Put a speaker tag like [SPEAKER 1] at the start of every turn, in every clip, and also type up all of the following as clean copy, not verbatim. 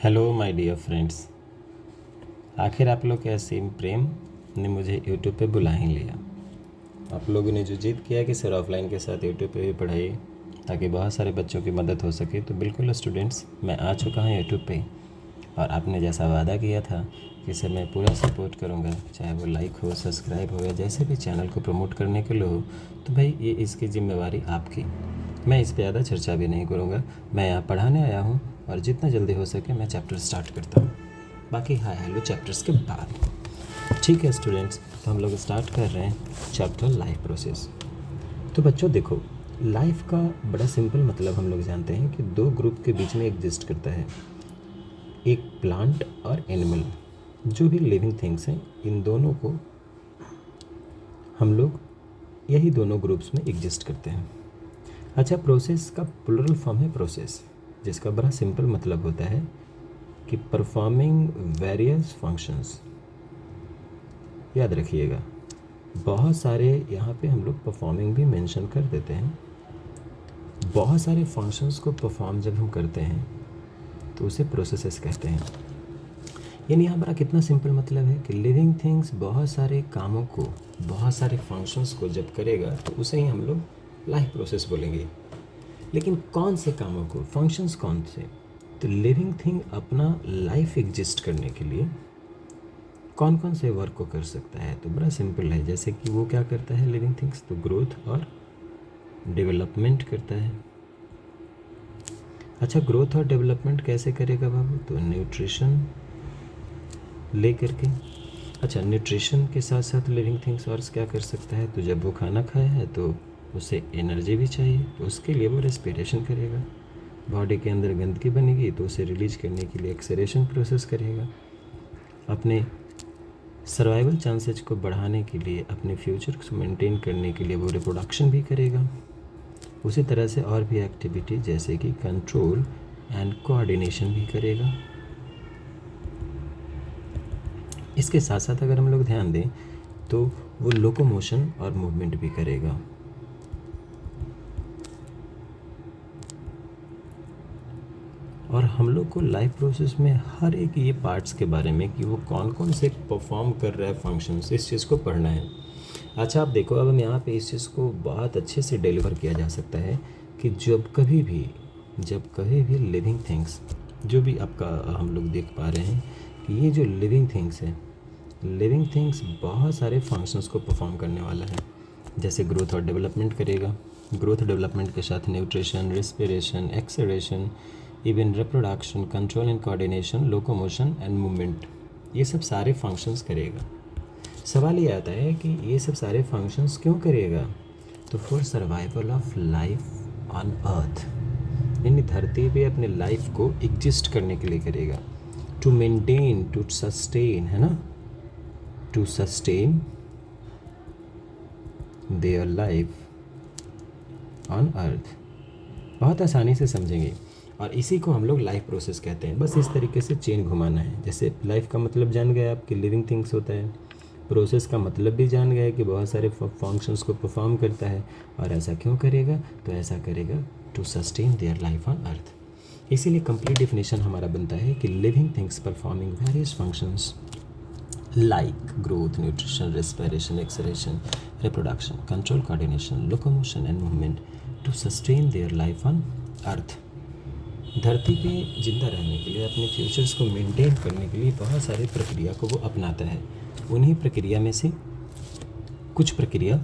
[SPEAKER 1] Hello my dear friends. आखिर आप लोग के असीम प्रेम ने मुझे यूट्यूब पे बुला ही लिया। आप लोगों ने जो जिद किया कि सर ऑफलाइन के साथ यूट्यूब पे भी पढ़ाइए ताकि बहुत सारे बच्चों की मदद हो सके, तो बिल्कुल स्टूडेंट्स, मैं आ चुका हूँ यूट्यूब पे। और आपने जैसा वादा किया था कि सर मैं पूरा सपोर्ट करूँगा, चाहे वो लाइक हो, सब्सक्राइब हो या जैसे भी चैनल को प्रमोट करने के लिए हो, तो भाई ये इसकी जिम्मेवारी आपकी। मैं इस पर ज़्यादा चर्चा भी नहीं करूँगा। मैं यहाँ पढ़ाने आया हूँ और जितना जल्दी हो सके मैं चैप्टर स्टार्ट करता हूँ, बाकी हाय हेलो चैप्टर्स के बाद। ठीक है स्टूडेंट्स, तो हम लोग स्टार्ट कर रहे हैं चैप्टर लाइफ प्रोसेस। तो बच्चों देखो, लाइफ का बड़ा सिंपल मतलब हम लोग जानते हैं कि दो ग्रुप के बीच में एग्जिस्ट करता है, एक प्लांट और एनिमल। जो भी लिविंग थिंग्स हैं, इन दोनों को हम लोग यही दोनों ग्रुप्स में एग्जिस्ट करते हैं। अच्छा, प्रोसेस का प्लूरल फॉर्म है प्रोसेस, जिसका बड़ा सिंपल मतलब होता है कि परफॉर्मिंग वेरियस फंक्शंस। याद रखिएगा, बहुत सारे यहाँ पे हम लोग परफॉर्मिंग भी मेंशन कर देते हैं। बहुत सारे फंक्शंस को परफॉर्म जब हम करते हैं तो उसे प्रोसेसेस कहते हैं। यानी यहाँ बड़ा कितना सिंपल मतलब है कि लिविंग थिंग्स बहुत सारे कामों को, बहुत सारे फंक्शंस को जब करेगा तो उसे ही हम लोग लाइफ प्रोसेस बोलेंगे। लेकिन कौन से कामों को, फंक्शंस कौन से? तो लिविंग थिंग अपना लाइफ एग्जिस्ट करने के लिए कौन कौन से वर्क को कर सकता है? तो बड़ा सिंपल है। जैसे कि वो क्या करता है लिविंग थिंग्स, तो ग्रोथ और डेवलपमेंट करता है। अच्छा, ग्रोथ और डेवलपमेंट कैसे करेगा बाबू? तो न्यूट्रिशन ले करके। अच्छा, न्यूट्रिशन के साथ साथ लिविंग थिंग्स और क्या कर सकता है? तो जब वो खाना खाया है तो उसे एनर्जी भी चाहिए, तो उसके लिए वो रेस्पिरेशन करेगा। बॉडी के अंदर गंदगी बनेगी तो उसे रिलीज करने के लिए एक्सरेशन प्रोसेस करेगा। अपने सर्वाइवल चांसेस को बढ़ाने के लिए, अपने फ्यूचर को मेंटेन करने के लिए वो रिप्रोडक्शन भी करेगा। उसी तरह से और भी एक्टिविटी जैसे कि कंट्रोल एंड कोऑर्डिनेशन भी करेगा। इसके साथ साथ अगर हम लोग ध्यान दें तो वो लोकोमोशन और मूवमेंट भी करेगा। और हम लोग को लाइफ प्रोसेस में हर एक ये पार्ट्स के बारे में कि वो कौन कौन से परफॉर्म कर रहा है फंक्शंस, इस चीज़ को पढ़ना है। अच्छा, आप देखो, अब हम यहाँ पे इस चीज़ को बहुत अच्छे से डिलीवर किया जा सकता है कि जब कभी भी लिविंग थिंग्स, जो भी आपका हम लोग देख पा रहे हैं कि ये जो लिविंग थिंग्स है, लिविंग थिंग्स बहुत सारे फंक्शंस को परफॉर्म करने वाला है। जैसे ग्रोथ और डेवलपमेंट करेगा, ग्रोथ डेवलपमेंट के साथ nutrition, respiration, एक्सरेशन, even reproduction, control and coordination, locomotion and movement, ये सब सारे फंक्शंस करेगा। सवाल ये आता है कि ये सब सारे फंक्शंस क्यों करेगा? तो for survival of life on अर्थ, यानी धरती पे अपने लाइफ को एग्जिस्ट करने के लिए करेगा। टू मेंटेन, टू सस्टेन, है ना, to sustain their life on earth. बहुत आसानी से समझेंगे, और इसी को हम लोग लाइफ प्रोसेस कहते हैं। बस इस तरीके से चेन घुमाना है। जैसे लाइफ का मतलब जान गए आपकी लिविंग थिंग्स होता है, प्रोसेस का मतलब भी जान गए कि बहुत सारे फंक्शंस को परफॉर्म करता है। और ऐसा क्यों करेगा? तो ऐसा करेगा to sustain their life on earth. इसीलिए कंप्लीट डेफिनेशन हमारा बनता है कि living things performing various functions like growth, nutrition, respiration, excretion, reproduction, control, coordination, locomotion and movement to sustain their life on earth. धरती पे जिंदा रहने के लिए, अपने फ्यूचर्स को मेंटेन करने के लिए बहुत सारी प्रक्रिया को वो अपनाता है। उन्हीं प्रक्रिया में से कुछ प्रक्रिया,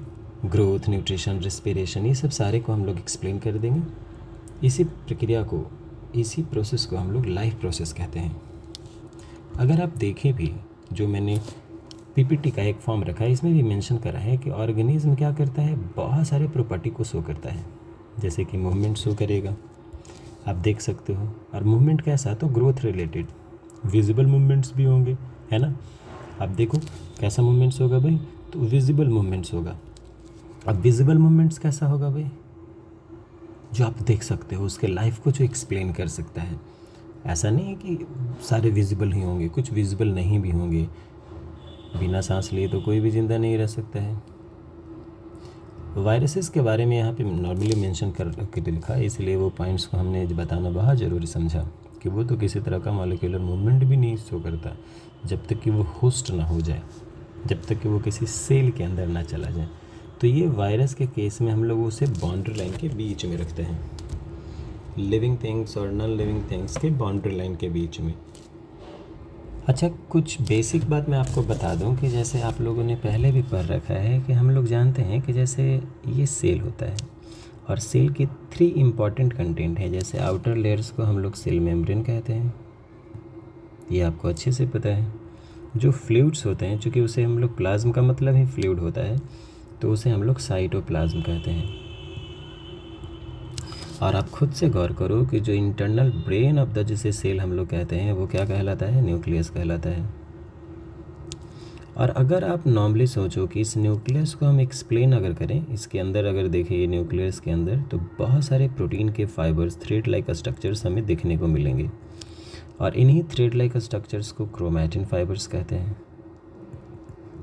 [SPEAKER 1] ग्रोथ, न्यूट्रिशन, रेस्पिरेशन, ये सब सारे को हम लोग एक्सप्लेन कर देंगे। इसी प्रक्रिया को, इसी प्रोसेस को हम लोग लाइफ प्रोसेस कहते हैं। अगर आप देखें भी, जो मैंने पीपीटी का एक फॉर्म रखा है, इसमें भी मेंशन करा है कि ऑर्गेनिज्म क्या करता है, बहुत सारे प्रॉपर्टी को शो करता है। जैसे कि मूवमेंट शो करेगा, आप देख सकते हो। और मूवमेंट कैसा? तो ग्रोथ रिलेटेड, विजिबल मूवमेंट्स भी होंगे, है ना। आप देखो कैसा मूवमेंट्स होगा भाई, तो विजिबल मूवमेंट्स होगा। अब विजिबल मूवमेंट्स कैसा होगा भाई? जो आप देख सकते हो, उसके लाइफ को जो एक्सप्लेन कर सकता है। ऐसा नहीं है कि सारे विजिबल ही होंगे, कुछ विजिबल नहीं भी होंगे। बिना सांस लिए तो कोई भी ज़िंदा नहीं रह सकता है। वायरसेस के बारे में यहाँ पे नॉर्मली मेंशन कर के लिखा है, इसलिए वो पॉइंट्स को हमने बताना बहुत ज़रूरी समझा। कि वो तो किसी तरह का मॉलिक्यूलर मूवमेंट भी नहीं शो करता जब तक कि वो होस्ट ना हो जाए, जब तक कि वो किसी सेल के अंदर ना चला जाए। तो ये वायरस के केस में हम लोग उसे बाउंड्री लाइन के बीच में रखते हैं, लिविंग थिंग्स और नॉन लिविंग थिंग्स के बाउंड्री लाइन के बीच में। अच्छा, कुछ बेसिक बात मैं आपको बता दूं कि जैसे आप लोगों ने पहले भी पढ़ रखा है कि हम लोग जानते हैं कि जैसे ये सेल होता है और सेल के 3 इम्पॉर्टेंट कंटेंट हैं। जैसे आउटर लेयर्स को हम लोग सेल मेम्ब्रेन कहते हैं, ये आपको अच्छे से पता है। जो फ्लूइड्स होते हैं, चूँकि उसे हम लोग प्लाज्म का मतलब ही फ्लूइड होता है, तो उसे हम लोग साइटोप्लाज्म कहते हैं। और आप खुद से गौर करो कि जो इंटरनल ब्रेन ऑफ द जिसे सेल हम लोग कहते हैं वो क्या कहलाता है? न्यूक्लियस कहलाता है। और अगर आप नॉर्मली सोचो कि इस न्यूक्लियस को हम एक्सप्लेन अगर करें, इसके अंदर अगर देखें ये न्यूक्लियस के अंदर, तो बहुत सारे प्रोटीन के फाइबर्स, थ्रेड लाइक स्ट्रक्चर्स हमें देखने को मिलेंगे। और इन्हीं थ्रेड लाइक स्ट्रक्चर्स को क्रोमैटिन फाइबर्स कहते हैं।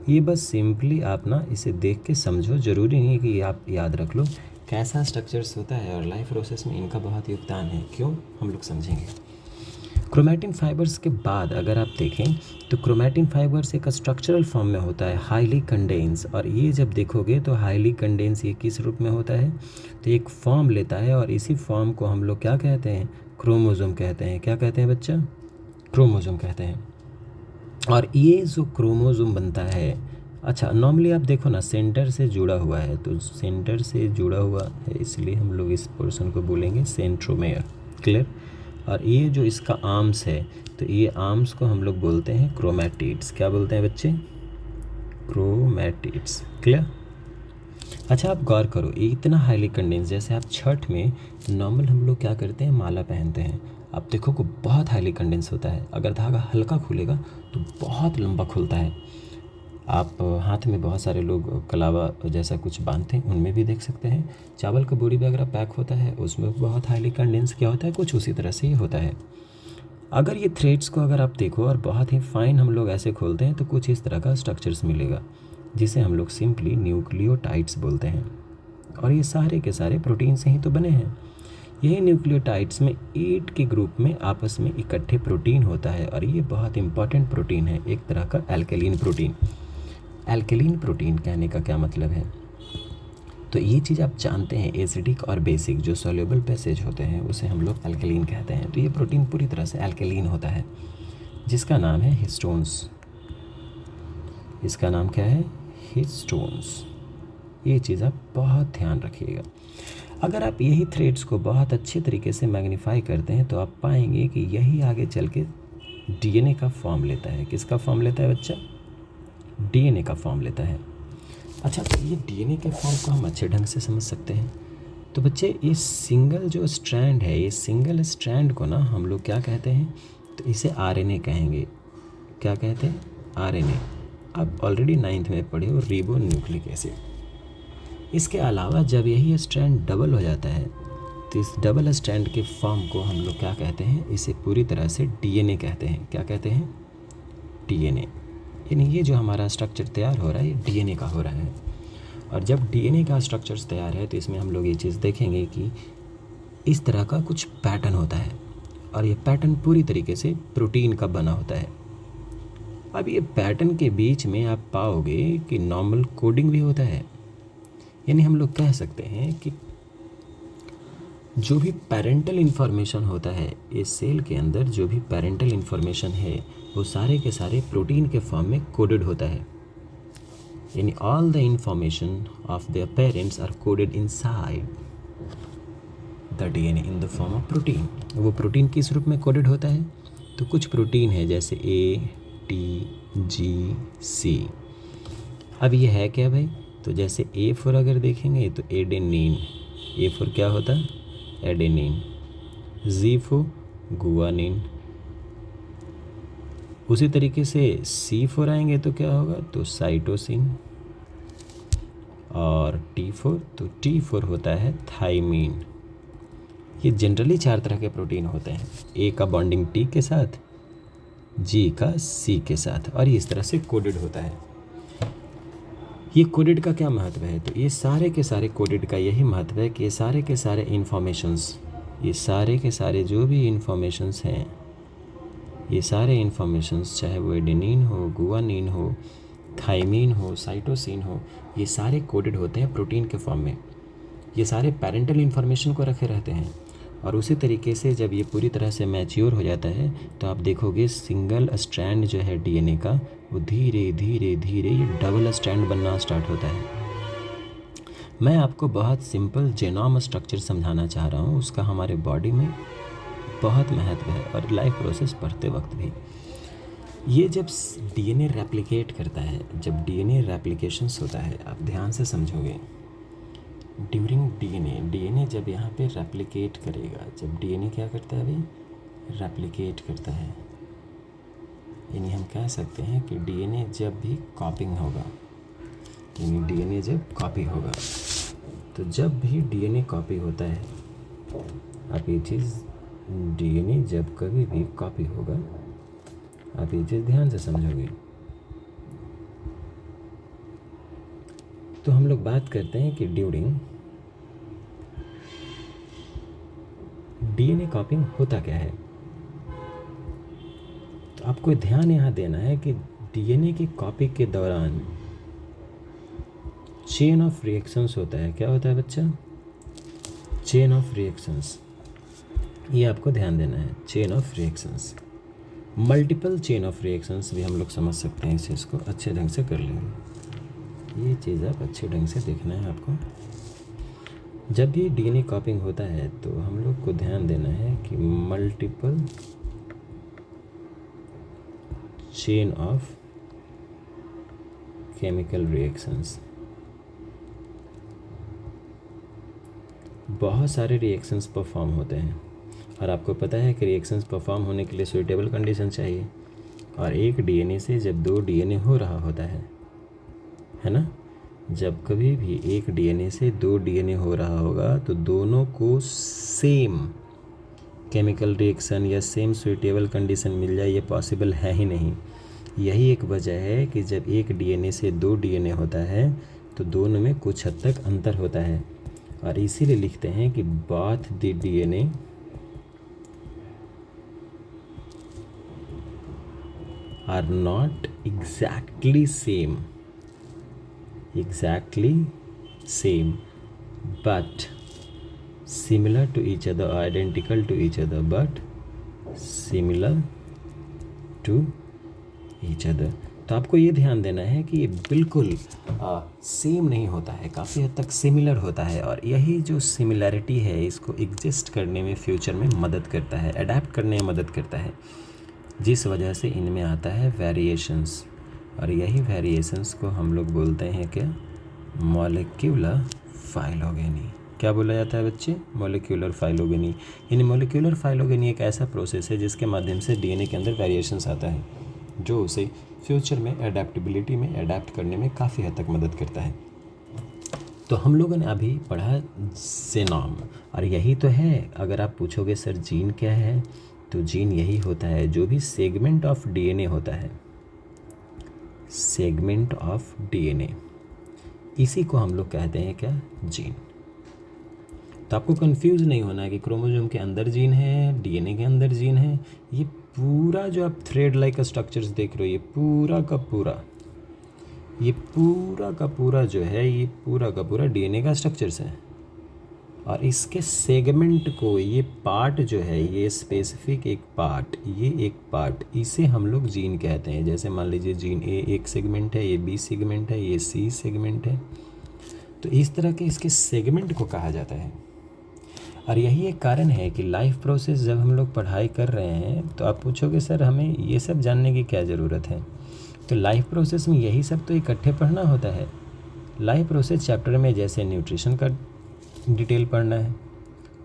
[SPEAKER 1] ये बस सिंपली आप ना इसे देख के समझो, ज़रूरी नहीं है कि आप याद रख लो कैसा स्ट्रक्चर्स होता है, और लाइफ प्रोसेस में इनका बहुत योगदान है। क्यों, हम लोग समझेंगे। क्रोमैटिन फाइबर्स के बाद अगर आप देखें तो क्रोमैटिन फाइबर्स एक स्ट्रक्चरल फॉर्म में होता है, हाईली कंडेंस। और ये जब देखोगे तो हाईली कंडेंस ये किस रूप में होता है? तो एक फॉर्म लेता है, और इसी फॉर्म को हम लोग क्या कहते हैं? क्रोमोसोम कहते हैं। क्या कहते हैं बच्चा? क्रोमोसोम कहते हैं। और ये जो क्रोमोसोम बनता है, अच्छा नॉर्मली आप देखो ना, सेंटर से जुड़ा हुआ है, तो सेंटर से जुड़ा हुआ है इसलिए हम लोग इस पोर्शन को बोलेंगे सेंट्रोमेयर। क्लियर? और ये जो इसका आर्म्स है, तो ये आर्म्स को हम लोग बोलते हैं क्रोमैटिड्स। क्या बोलते हैं बच्चे? क्रोमैटिड्स। क्लियर? अच्छा, आप गौर करो, ये इतना हाईली कंडेंस, जैसे आप छठ में नॉर्मल हम लोग क्या करते हैं? माला पहनते हैं। आप देखो को बहुत हाईली कंडेंस होता है। अगर धागा हल्का खुलेगा तो बहुत लंबा खुलता है। आप हाथ में बहुत सारे लोग कलावा जैसा कुछ बांधते हैं, उनमें भी देख सकते हैं। चावल का बोरी भी अगर पैक होता है उसमें बहुत हाईली कंडेंस क्या होता है? कुछ उसी तरह से ही होता है। अगर ये थ्रेड्स को अगर आप देखो और बहुत ही फाइन हम लोग ऐसे खोलते हैं तो कुछ इस तरह का स्ट्रक्चर्स मिलेगा, जिसे हम लोग सिंपली न्यूक्लियोटाइड्स बोलते हैं। और ये सारे के सारे प्रोटीन से ही तो बने हैं। यही न्यूक्लियोटाइड्स में 8 के ग्रुप में आपस में इकट्ठे प्रोटीन होता है, और ये बहुत इंपॉर्टेंट प्रोटीन है, एक तरह का एल्केलिन प्रोटीन। एल्केलिन प्रोटीन कहने का क्या मतलब है? तो ये चीज़ आप जानते हैं, एसिडिक और बेसिक जो सॉल्युबल बेसेज होते हैं उसे हम लोग एल्केलिन कहते हैं। तो ये प्रोटीन पूरी तरह से एल्केलिन होता है, जिसका नाम है हिस्टोन्स। इसका नाम क्या है? हिस्टोन्स। ये चीज़ आप बहुत ध्यान रखिएगा। अगर आप यही थ्रेड्स को बहुत अच्छे तरीके से मैग्नीफाई करते हैं तो आप पाएंगे कि यही आगे चल के डीएनए का फॉर्म लेता है। किसका फॉर्म लेता है बच्चा? डीएनए का फॉर्म लेता है। अच्छा, तो ये डीएनए के फॉर्म को हम अच्छे ढंग से समझ सकते हैं। तो बच्चे, ये सिंगल जो स्ट्रैंड है, ये सिंगल स्ट्रैंड को ना हम लोग क्या कहते हैं? तो इसे आरएनए कहेंगे। क्या कहते हैं? आरएनए। आप ऑलरेडी 9th में पढ़े हो, रिबो न्यूक्लिक एसिड। इसके अलावा जब यही स्ट्रैंड डबल हो जाता है तो इस डबल स्ट्रैंड के फॉर्म को हम लोग क्या कहते हैं? इसे पूरी तरह से डीएनए कहते हैं। क्या कहते हैं? डीएनए। यानी ये जो हमारा स्ट्रक्चर तैयार हो रहा है ये डीएनए का हो रहा है। और जब डीएनए का स्ट्रक्चर्स तैयार है तो इसमें हम लोग ये चीज़ देखेंगे कि इस तरह का कुछ पैटर्न होता है, और ये पैटर्न पूरी तरीके से प्रोटीन का बना होता है। अब ये पैटर्न के बीच में आप पाओगे कि नॉर्मल कोडिंग भी होता है। यानी हम लोग कह सकते हैं कि जो भी पेरेंटल इन्फॉर्मेशन होता है इस सेल के अंदर, जो भी पेरेंटल इन्फॉर्मेशन है वो सारे के सारे प्रोटीन के फॉर्म में कोडेड होता है। यानी all the information of their parents are coded inside the DNA in the form of protein. वो प्रोटीन किस रूप में कोडेड होता है? तो कुछ प्रोटीन है जैसे ए, टी, जी, सी। अब ये है क्या भाई? तो जैसे ए फॉर अगर देखेंगे तो एडेनिन। ए फॉर क्या होता है? एडेनिन। G for guanine. उसी तरीके से सी फॉर आएंगे तो क्या होगा? तो साइटोसिन। और टी फॉर, तो टी फॉर होता है थाइमीन। ये जनरली 4 तरह के प्रोटीन होते हैं। ए का बॉन्डिंग टी के साथ, जी का सी के साथ, और ये इस तरह से कोडेड होता है। ये कोडेड का क्या महत्व है? तो ये सारे के सारे कोडेड का यही महत्व है कि ये सारे के सारे इन्फॉर्मेशंस ये सारे के सारे जो भी इंफॉर्मेशंस हैं, ये सारे इंफॉर्मेशंस, चाहे वो एडेनिन हो, गुआनिन हो, थाइमिन हो, साइटोसिन हो, ये सारे कोडेड होते हैं प्रोटीन के फॉर्म में। ये सारे पेरेंटल इन्फॉर्मेशन को रखे रहते हैं। और उसी तरीके से जब ये पूरी तरह से मैच्योर हो जाता है तो आप देखोगे सिंगल स्ट्रैंड जो है डीएनए का, वो धीरे धीरे धीरे ये डबल स्ट्रैंड बनना स्टार्ट होता है। मैं आपको बहुत सिंपल जेनोम स्ट्रक्चर समझाना चाह रहा हूँ, उसका हमारे बॉडी में बहुत महत्व है और लाइफ प्रोसेस पढ़ते वक्त भी। ये जब डीएनए रेप्लिकेट करता है, जब डीएनए रेप्लिकेशंस होता है, आप ध्यान से समझोगे, ड्यूरिंग डीएनए जब यहाँ पे रेप्लिकेट करेगा, जब डीएनए क्या करता है भाई, रेप्लिकेट करता है, यानी हम कह सकते हैं कि डीएनए जब भी कॉपिंग होगा, यानी डीएनए जब कॉपी होगा, तो जब भी डीएनए कॉपी होता है, आप ये चीज़, डीएनए जब कभी भी कॉपी होगा, आप ये चीज़ ध्यान से समझोगे। तो हम लोग बात करते हैं कि ड्यूरिंग डीएनए कॉपिंग होता क्या है। तो आपको ध्यान यहाँ देना है कि डीएनए की कॉपी के दौरान चेन ऑफ रिएक्शंस होता है। क्या होता है बच्चा? चेन ऑफ रिएक्शंस, ये आपको ध्यान देना है। Chain of reactions, multiple chain of reactions भी हम लोग समझ सकते हैं, इस चीज़ को अच्छे ढंग से कर लेंगे। ये चीज़ आप अच्छे ढंग से देखना है आपको। जब भी डीएनए कॉपिंग होता है तो हम लोग को ध्यान देना है कि multiple chain of chemical reactions, बहुत सारे रिएक्शंस परफॉर्म होते हैं। और आपको पता है कि रिएक्शंस परफॉर्म होने के लिए सूटेबल कंडीशन चाहिए। और एक डीएनए से जब दो डीएनए हो रहा होता है ना, जब कभी भी एक डीएनए से दो डीएनए हो रहा होगा तो दोनों को सेम केमिकल रिएक्शन या सेम सूटेबल कंडीशन मिल जाए, ये पॉसिबल है ही नहीं। यही एक वजह है कि जब एक डीएनए से दो डीएनए होता है तो दोनों में कुछ हद तक अंतर होता है। और इसीलिए लिखते हैं कि both the DNA are not exactly same but similar to each other, identical to each other but similar to each other। तो आपको ये ध्यान देना है कि ये बिल्कुल सेम नहीं होता है, काफ़ी हद तक सिमिलर होता है। और यही जो सिमिलैरिटी है इसको एग्जिस्ट करने में फ्यूचर में मदद करता है, अडेप्ट करने में मदद करता है, जिस वजह से इनमें आता है वेरिएशंस। और यही वेरिएशंस को हम लोग बोलते हैं क्या? Molecular phylogeny. क्या बोला जाता है बच्चे? Molecular phylogeny. यानी मॉलिक्यूलर फाइलोजेनी एक ऐसा प्रोसेस है जिसके माध्यम से डीएनए के अंदर वेरिएशंस आता है, जो उसे फ्यूचर में एडेप्टेबिलिटी में अडेप्ट करने में काफ़ी हद तक मदद करता है। तो हम लोगों ने अभी पढ़ा जेनोम, और यही तो है। अगर आप पूछोगे सर जीन क्या है, तो जीन यही होता है जो भी सेगमेंट ऑफ डीएनए होता है, सेगमेंट ऑफ डीएनए, इसी को हम लोग कहते हैं क्या? जीन। तो आपको कंफ्यूज नहीं होना है कि क्रोमोसोम के अंदर जीन है, डीएनए के अंदर जीन है। ये पूरा जो आप थ्रेड लाइक स्ट्रक्चर्स देख रहे हो, ये पूरा का पूरा जो है, ये पूरा का पूरा डीएनए का स्ट्रक्चर्स है। और इसके सेगमेंट को, ये पार्ट जो है, ये स्पेसिफिक एक पार्ट, इसे हम लोग जीन कहते हैं। जैसे मान लीजिए जीन ए एक सेगमेंट है, ये बी सेगमेंट है, ये सी सेगमेंट है। तो इस तरह के इसके सेगमेंट को कहा जाता है। और यही एक कारण है कि लाइफ प्रोसेस जब हम लोग पढ़ाई कर रहे हैं तो आप पूछोगे सर हमें ये सब जानने की क्या ज़रूरत है? तो लाइफ प्रोसेस में यही सब तो इकट्ठे पढ़ना होता है। लाइफ प्रोसेस चैप्टर में जैसे न्यूट्रिशन का डिटेल पढ़ना है,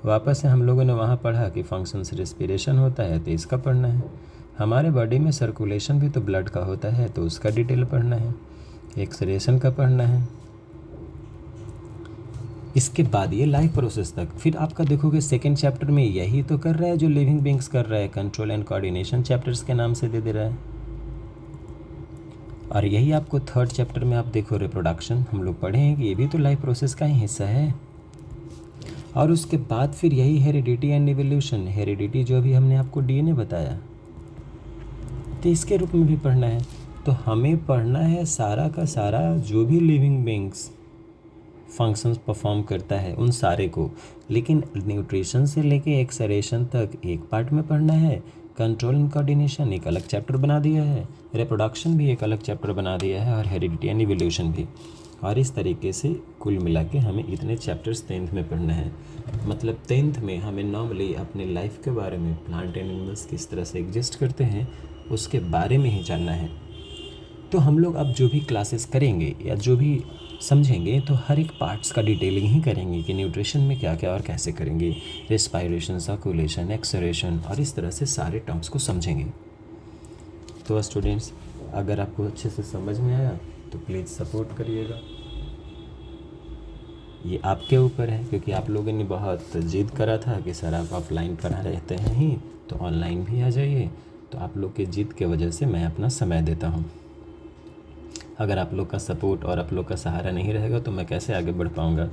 [SPEAKER 1] वापस से हम लोगों ने वहाँ पढ़ा कि फंक्शंस रेस्पिरेशन होता है तो इसका पढ़ना है। हमारे बॉडी में सर्कुलेशन भी तो ब्लड का होता है तो उसका डिटेल पढ़ना है, एक्सरेशन का पढ़ना है। इसके बाद ये लाइफ प्रोसेस तक फिर आपका देखोगे सेकेंड चैप्टर में यही तो कर रहा है जो लिविंग बींग्स कर रहा है, कंट्रोल एंड कोऑर्डिनेशन चैप्टर्स के नाम से दे रहा है। और यही आपको थर्ड चैप्टर में आप देखो रिप्रोडक्शन, हम लोग पढ़े हैं कि ये भी तो लाइफ प्रोसेस का ही हिस्सा है। और उसके बाद फिर यही हेरिडिटी एंड इवोल्यूशन, हेरिडिटी जो अभी हमने आपको डीएनए बताया, तो इसके रूप में भी पढ़ना है। तो हमें पढ़ना है सारा का सारा जो भी लिविंग बींग्स फंक्शंस परफॉर्म करता है उन सारे को, लेकिन न्यूट्रिशन से लेके एक्सरेशन तक एक पार्ट में पढ़ना है, कंट्रोल एंड कोऑर्डिनेशन एक अलग चैप्टर बना दिया है, रिप्रोडक्शन भी एक अलग चैप्टर बना दिया है, और हेरिडिटी एंड इवोल्यूशन भी। और इस तरीके से कुल मिला के हमें इतने चैप्टर्स 10th में पढ़ना है। मतलब 10th में हमें नॉर्मली अपने लाइफ के बारे में, प्लांट एंड एनिमल्स किस तरह से एग्जिस्ट करते हैं उसके बारे में ही जानना है। तो हम लोग अब जो भी क्लासेस करेंगे या जो भी समझेंगे तो हर एक पार्ट्स का डिटेलिंग ही करेंगे कि न्यूट्रिशन में क्या क्या और कैसे करेंगे, रेस्पायरेशन, सर्कुलेशन, एक्सरेशन, और इस तरह से सारे टर्म्स को समझेंगे। तो स्टूडेंट्स, अगर आपको अच्छे से समझ में आया तो प्लीज़ सपोर्ट करिएगा। ये आपके ऊपर है, क्योंकि आप लोगों ने बहुत जिद करा था कि सर आप ऑफलाइन पढ़ा रहते हैं ही तो ऑनलाइन भी आ जाइए। तो आप लोग के जिद के वजह से मैं अपना समय देता हूँ। अगर आप लोग का सपोर्ट और आप लोग का सहारा नहीं रहेगा तो मैं कैसे आगे बढ़ पाऊँगा।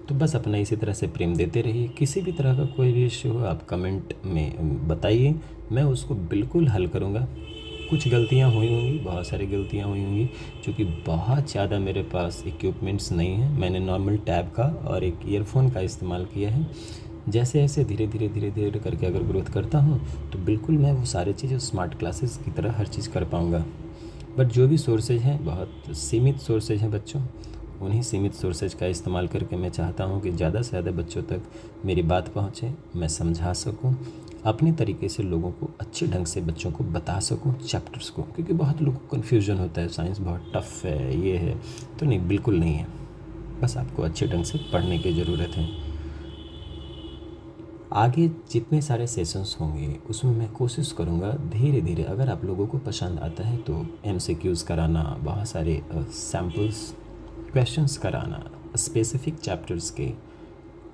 [SPEAKER 1] तो बस अपना इसी तरह से प्रेम देते रहिए। किसी भी तरह का कोई भी इश्यू हो आप कमेंट में बताइए, मैं उसको बिल्कुल हल करूँगा। कुछ गलतियाँ हुई होंगी, बहुत सारी गलतियाँ हुई होंगी, क्योंकि बहुत ज़्यादा मेरे पास इक्विपमेंट्स नहीं है। मैंने नॉर्मल टैब का और एक ईयरफोन का इस्तेमाल किया है। जैसे जैसे धीरे धीरे करके अगर ग्रोथ करता हूँ तो बिल्कुल मैं वो सारी चीज़ें स्मार्ट क्लासेस की तरह हर चीज़ कर पाऊँगा। बट जो भी सोर्सेज हैं बहुत सीमित सोर्सेज हैं बच्चों, उन्हीं सीमित सोर्सेज का इस्तेमाल करके मैं चाहता हूँ कि ज़्यादा से ज़्यादा बच्चों तक मेरी बात पहुँचे, मैं समझा सकूँ, अपने तरीके से लोगों को अच्छे ढंग से बच्चों को बता सकूँ चैप्टर्स को। क्योंकि बहुत लोगों को कन्फ्यूजन होता है, साइंस बहुत टफ है, ये है, तो नहीं, बिल्कुल नहीं है। बस आपको अच्छे ढंग से पढ़ने की ज़रूरत है। आगे जितने सारे सेशंस होंगे उसमें मैं कोशिश करूँगा धीरे धीरे, अगर आप लोगों को पसंद आता है तो MCQs कराना, बहुत सारे सैम्पल्स क्वेश्चंस कराना स्पेसिफिक चैप्टर्स के।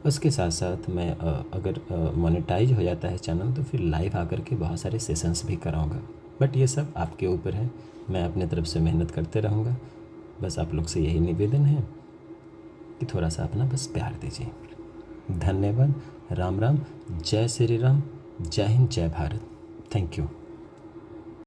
[SPEAKER 1] उसके साथ साथ मैं अगर मोनेटाइज हो जाता है चैनल तो फिर लाइव आकर के बहुत सारे सेशंस भी कराऊँगा। बट ये सब आपके ऊपर है, मैं अपने तरफ से मेहनत करते रहूँगा। बस आप लोग से यही निवेदन है कि थोड़ा सा अपना बस प्यार दीजिए। धन्यवाद। राम राम। जय श्री राम। जय हिंद। जय भारत। Thank you.